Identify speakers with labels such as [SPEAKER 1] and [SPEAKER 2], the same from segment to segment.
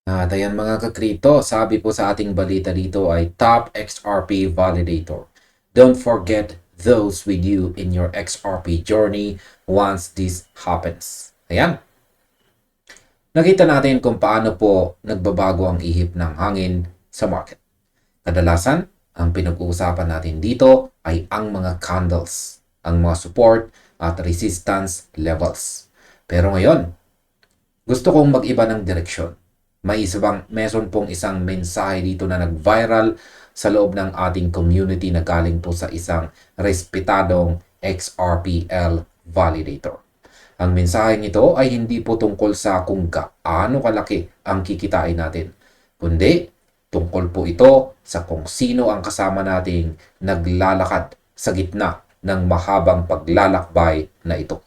[SPEAKER 1] At ayan mga kakrito, sabi po sa ating balita dito ay Top XRP Validator. Don't forget those with you in your XRP journey once this happens. Ayan. Nakita natin kung paano po nagbabago ang ihip ng hangin sa market. Kadalasan, ang pinag-uusapan natin dito ay ang mga candles, ang mga support at resistance levels. Pero ngayon, gusto kong mag-iba ng direksyon. Meron pong isang mensahe dito na nag-viral sa loob ng ating community na galing po sa isang respetadong XRPL validator. Ang mensaheng ito ay hindi po tungkol sa kung gaano kalaki ang kikitain natin, kundi tungkol po ito sa kung sino ang kasama nating naglalakad sa gitna ng mahabang paglalakbay na ito.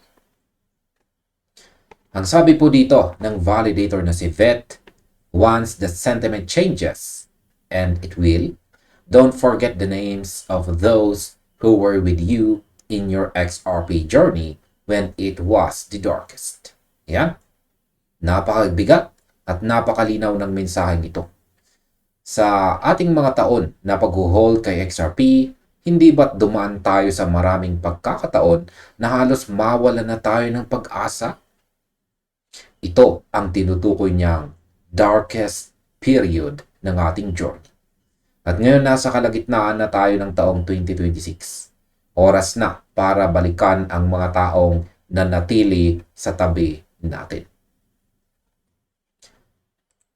[SPEAKER 1] Ang sabi po dito ng validator na si Vet, once the sentiment changes, and it will, don't forget the names of those who were with you in your XRP journey when it was the darkest. Yan. Napakabigat at napakalinaw ng mensaheng ito. Sa ating mga taon na pag-hold kay XRP, hindi ba't dumaan tayo sa maraming pagkakataon na halos mawala na tayo ng pag-asa? Ito ang tinutukoy niyang darkest period ng ating journey. At ngayon nasa kalagitnaan na tayo ng taong 2026. Oras na para balikan ang mga taong nanatili sa tabi natin.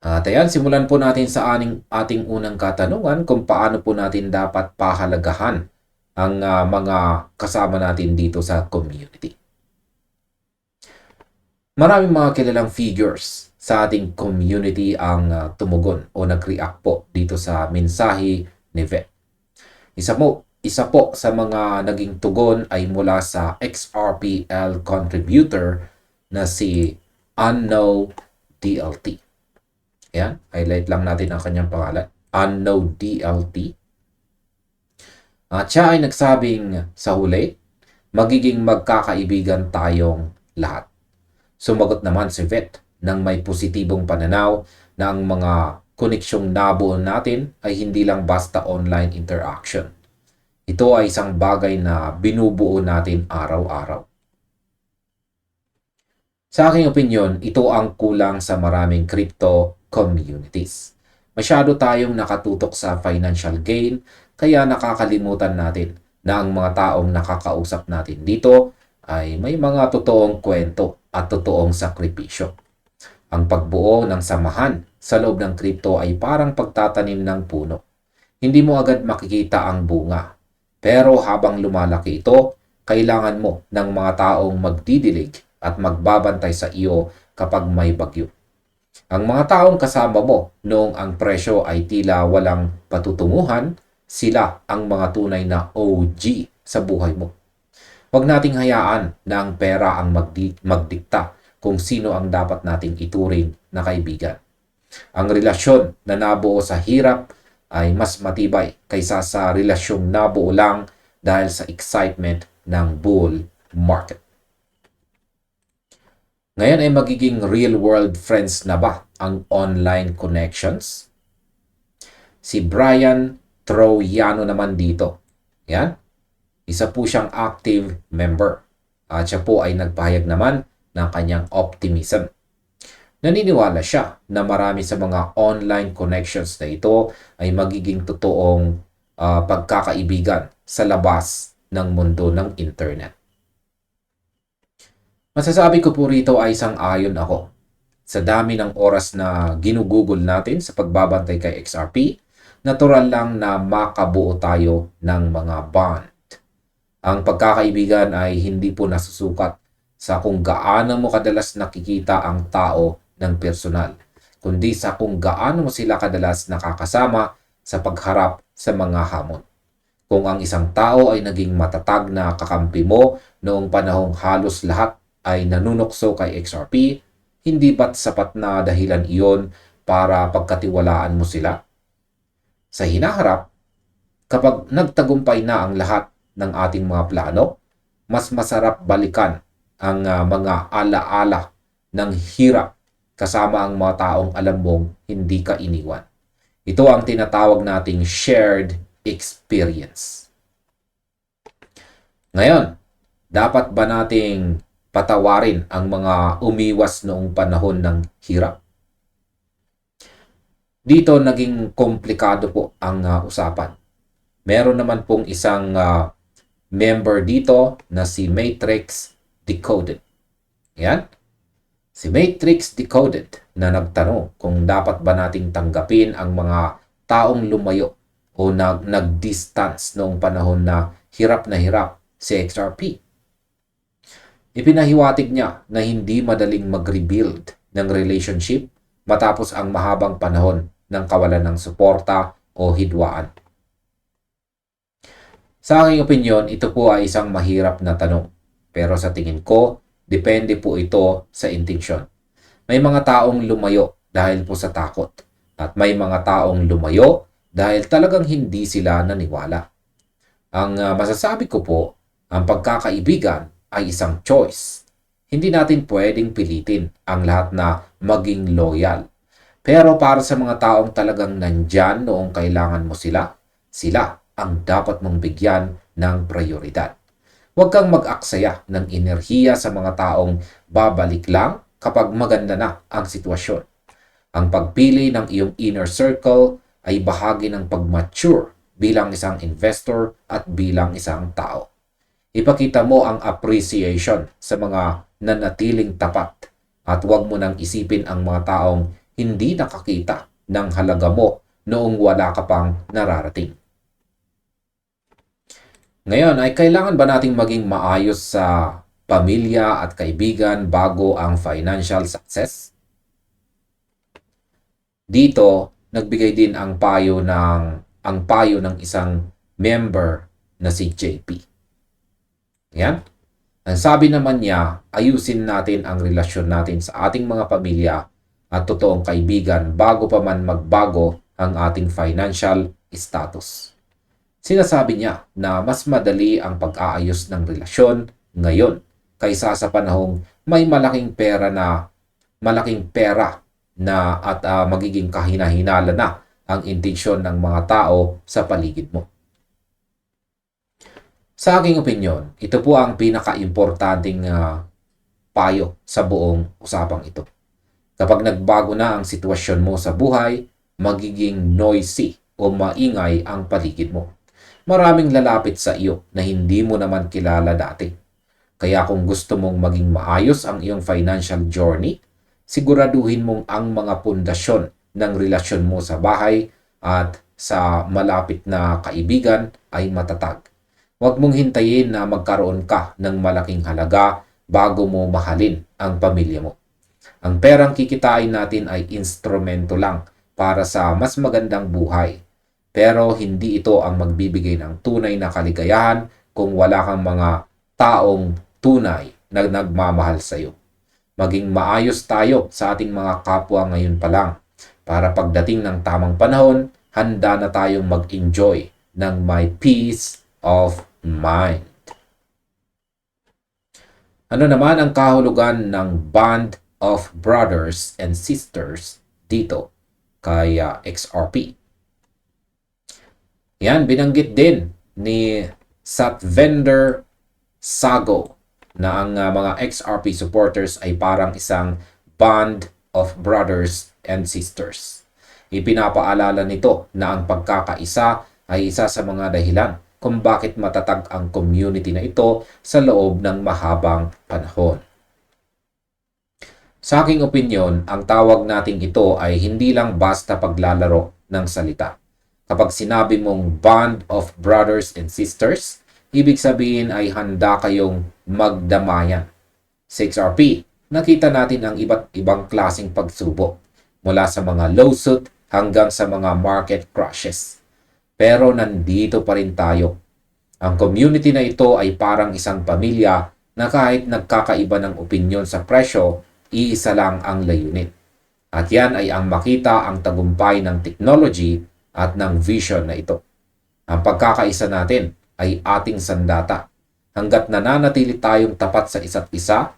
[SPEAKER 1] At ayan, simulan po natin sa ating unang katanungan kung paano po natin dapat pahalagahan ang mga kasama natin dito sa community. Maraming mga kilalang figures sa ating community ang tumugon o nag-react po dito sa mensahe ni Vet. Isa po sa mga naging tugon ay mula sa XRPL contributor na si Unknown DLT. Ayan, highlight lang natin ang kanyang pangalan. Unknown DLT. At siya ay nagsabing sa huli, magiging magkakaibigan tayong lahat. Sumagot naman si Vet ng may positibong pananaw na ang mga koneksyong nabuo natin ay hindi lang basta online interaction. Ito ay isang bagay na binubuo natin araw-araw. Sa aking opinyon, ito ang kulang sa maraming crypto communities. Masyado tayong nakatutok sa financial gain, kaya nakakalimutan natin na ang mga taong nakakausap natin dito ay may mga totoong kwento at totoong sakripisyo. Ang pagbuo ng samahan sa loob ng crypto ay parang pagtatanim ng puno. Hindi mo agad makikita ang bunga. Pero habang lumalaki ito, kailangan mo ng mga taong magdidilig at magbabantay sa iyo kapag may bagyo. Ang mga taong kasama mo noong ang presyo ay tila walang patutunguhan, sila ang mga tunay na OG sa buhay mo. Huwag nating hayaan na ang pera ang magdikta kung sino ang dapat nating ituring na kaibigan. Ang relasyon na nabuo sa hirap ay mas matibay kaysa sa relasyong nabuo lang dahil sa excitement ng bull market. Ngayon ay magiging real-world friends na ba ang online connections? Si Brian Troiano naman dito. Yan. Isa po siyang active member. At siya po ay nagpahayag naman ng kanyang optimism. Naniniwala siya na marami sa mga online connections na ito ay magiging totoong pagkakaibigan sa labas ng mundo ng internet. Masasabi ko po rito ay sang-ayon ako. Sa dami ng oras na ginugugol natin sa pagbabantay kay XRP, natural lang na makabuo tayo ng mga bond. Ang pagkakaibigan ay hindi po nasusukat sa kung gaano mo kadalas nakikita ang tao ng personal, kundi sa kung gaano mo sila kadalas nakakasama sa pagharap sa mga hamon. Kung ang isang tao ay naging matatag na kakampi mo noong panahong halos lahat ay nanunokso kay XRP, hindi ba't sapat na dahilan iyon para pagkatiwalaan mo sila? Sa hinaharap, kapag nagtagumpay na ang lahat ng ating mga plano, mas masarap balikan ang mga alaala ng hirap kasama ang mga taong alam mong hindi ka iniwan. Ito ang tinatawag nating shared experience. Ngayon, dapat ba nating patawarin ang mga umiwas noong panahon ng hirap? Dito naging komplikado po ang usapan. Meron naman pong isang member dito na si Matrix Decoded. Yan. Si Matrix Decoded na nagtanong kung dapat ba nating tanggapin ang mga taong lumayo o nag-distance noong panahon na hirap si XRP. Ipinahiwatig niya na hindi madaling mag-rebuild ng relationship matapos ang mahabang panahon ng kawalan ng suporta o hidwaan. Sa aking opinyon, ito po ay isang mahirap na tanong. Pero sa tingin ko, depende po ito sa intensyon. May mga taong lumayo dahil po sa takot. At may mga taong lumayo dahil talagang hindi sila naniwala. Ang masasabi ko po, ang pagkakaibigan ay isang choice. Hindi natin pwedeng pilitin ang lahat na maging loyal. Pero para sa mga taong talagang nandyan noong kailangan mo sila ang dapat mong bigyan ng prioridad. Huwag kang mag-aksaya ng enerhiya sa mga taong babalik lang kapag maganda na ang sitwasyon. Ang pagpili ng iyong inner circle ay bahagi ng pag-mature bilang isang investor at bilang isang tao. Ipakita mo ang appreciation sa mga nanatiling tapat at huwag mo nang isipin ang mga taong hindi nakakita ng halaga mo noong wala ka pang nararating. Ngayon, ay kailangan ba nating maging maayos sa pamilya at kaibigan bago ang financial success? Dito, nagbigay din ang payo ng isang member na si JP. Yan. Ang sabi naman niya, ayusin natin ang relasyon natin sa ating mga pamilya at totoong kaibigan bago pa man magbago ang ating financial status. Sinasabi niya na mas madali ang pag-aayos ng relasyon ngayon kaysa sa panahong may malaking pera na at magiging kahina-hinala na ang intensyon ng mga tao sa paligid mo. Sa aking opinyon, ito po ang pinaka-importanting payo sa buong usapang ito. Kapag nagbago na ang sitwasyon mo sa buhay, magiging noisy o maingay ang paligid mo. Maraming lalapit sa iyo na hindi mo naman kilala dati. Kaya kung gusto mong maging maayos ang iyong financial journey, siguraduhin mong ang mga pundasyon ng relasyon mo sa bahay at sa malapit na kaibigan ay matatag. Huwag mong hintayin na magkaroon ka ng malaking halaga bago mo mahalin ang pamilya mo. Ang perang kikitain natin ay instrumento lang para sa mas magandang buhay. Pero hindi ito ang magbibigay ng tunay na kaligayahan kung wala kang mga taong tunay na nagmamahal sa iyo. Maging maayos tayo sa ating mga kapwa ngayon pa lang para pagdating ng tamang panahon, handa na tayong mag-enjoy ng may peace of mind. Ano naman ang kahulugan ng bond of brothers and sisters dito kay XRP? Yan, binanggit din ni Satvender Sago na ang mga XRP supporters ay parang isang bond of brothers and sisters. Ipinapaalala nito na ang pagkakaisa ay isa sa mga dahilan kung bakit matatag ang community na ito sa loob ng mahabang panahon. Sa aking opinyon, ang tawag nating ito ay hindi lang basta paglalaro ng salita. Kapag sinabi mong bond of brothers and sisters, ibig sabihin ay handa kayong magdamayan. Sa XRP, nakita natin ang iba't ibang klaseng pagsubok mula sa mga lawsuit hanggang sa mga market crashes. Pero nandito pa rin tayo. Ang community na ito ay parang isang pamilya na kahit nagkakaiba ng opinyon sa presyo, iisa lang ang layunin. At yan ay ang makita ang tagumpay ng technology at ng vision na ito. Ang pagkakaisa natin ay ating sandata. Hanggat nananatili tayong tapat sa isa't isa,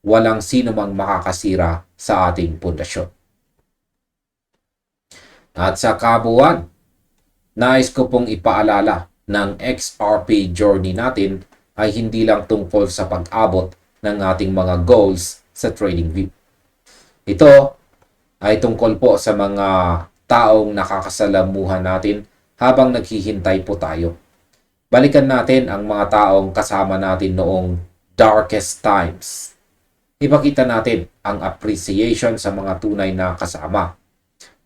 [SPEAKER 1] walang sino mang makakasira sa ating pundasyon. At sa kabuuan, nais ko pong ipaalala ng XRP journey natin ay hindi lang tungkol sa pag-abot ng ating mga goals sa TradingView. Ito ay tungkol po sa mga taong nakakasalamuhan natin habang naghihintay po tayo. Balikan natin ang mga taong kasama natin noong darkest times. Ipakita natin ang appreciation sa mga tunay na kasama.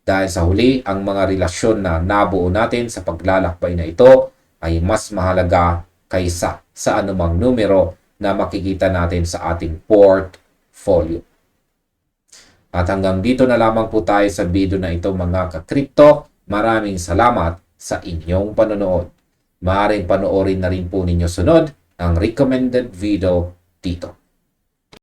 [SPEAKER 1] Dahil sa huli, ang mga relasyon na nabuo natin sa paglalakbay na ito ay mas mahalaga kaysa sa anumang numero na makikita natin sa ating portfolio. At hanggang dito na lamang po tayo sa video na ito mga ka-crypto. Maraming salamat sa inyong panonood. Maaaring panoorin na rin po ninyo sunod ang recommended video dito.